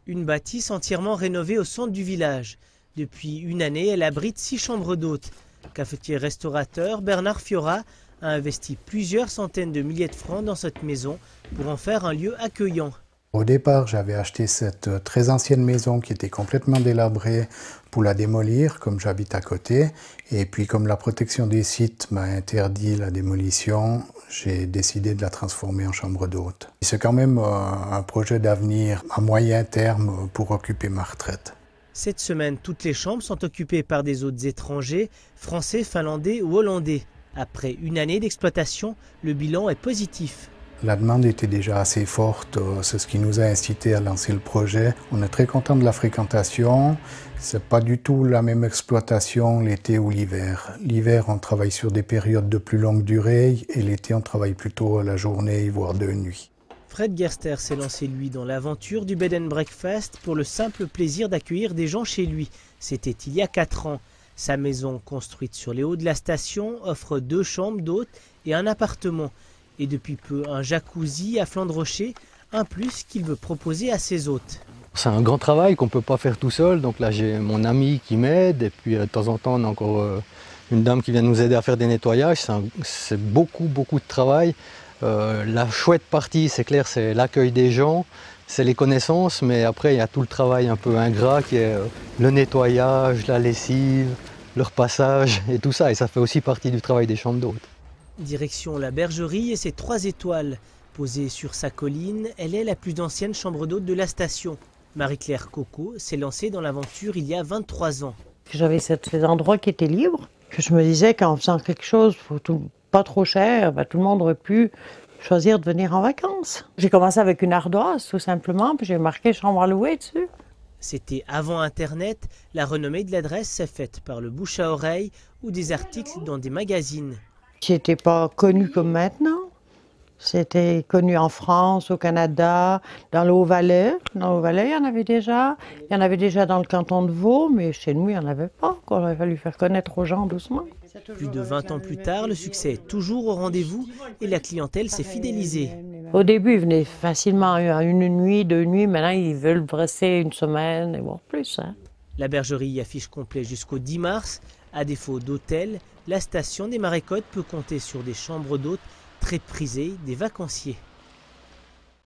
Une bâtisse entièrement rénovée au centre du village. Depuis une année, elle abrite 6 chambres d'hôtes. Cafetier-restaurateur Bernard Fiora a investi plusieurs centaines de milliers de francs dans cette maison pour en faire un lieu accueillant. Au départ, j'avais acheté cette très ancienne maison qui était complètement délabrée pour la démolir, comme j'habite à côté. Et puis, comme la protection des sites m'a interdit la démolition, j'ai décidé de la transformer en chambre d'hôte. C'est quand même un projet d'avenir à moyen terme pour occuper ma retraite. Cette semaine, toutes les chambres sont occupées par des hôtes étrangers, français, finlandais ou hollandais. Après une année d'exploitation, le bilan est positif. La demande était déjà assez forte, c'est ce qui nous a incité à lancer le projet. On est très content de la fréquentation. C'est pas du tout la même exploitation l'été ou l'hiver. L'hiver, on travaille sur des périodes de plus longue durée et l'été, on travaille plutôt à la journée, voire de nuit. Fred Gerster s'est lancé, lui, dans l'aventure du bed and breakfast pour le simple plaisir d'accueillir des gens chez lui. C'était il y a 4 ans. Sa maison, construite sur les hauts de la station, offre 2 chambres d'hôtes et un appartement. Et depuis peu, un jacuzzi à flanc de rocher, un plus qu'il veut proposer à ses hôtes. C'est un grand travail qu'on ne peut pas faire tout seul, donc là j'ai mon ami qui m'aide et puis de temps en temps on a encore une dame qui vient nous aider à faire des nettoyages. C'est beaucoup de travail. La chouette partie, c'est clair, c'est l'accueil des gens, c'est les connaissances, mais après il y a tout le travail un peu ingrat qui est le nettoyage, la lessive, le repassage et tout ça, et ça fait aussi partie du travail des chambres d'hôtes. Direction la Bergerie et ses 3 étoiles. Posée sur sa colline, elle est la plus ancienne chambre d'hôte de la station. Marie-Claire Coco s'est lancée dans l'aventure il y a 23 ans. J'avais cet endroit qui était libre, que je me disais qu'en faisant quelque chose pas trop cher, tout le monde aurait pu choisir de venir en vacances. J'ai commencé avec une ardoise tout simplement, puis j'ai marqué chambre à louer dessus. C'était avant Internet, la renommée de l'adresse s'est faite par le bouche à oreille ou des articles dans des magazines. C'était pas connu comme maintenant. C'était connu en France, au Canada, dans le Haut-Valais. Dans le Haut-Valais, il y en avait déjà. Il y en avait déjà dans le canton de Vaud, mais chez nous, il n'y en avait pas. Il aurait fallu faire connaître aux gens doucement. Plus de 20 ans plus tard, le succès est toujours au rendez-vous et la clientèle s'est fidélisée. Au début, ils venaient facilement à une nuit, 2 nuits. Maintenant, ils veulent rester une semaine et voire plus. La Bergerie affiche complet jusqu'au 10 mars. À défaut d'hôtel, la station des Marais-Côtes peut compter sur des chambres d'hôtes très prisées des vacanciers.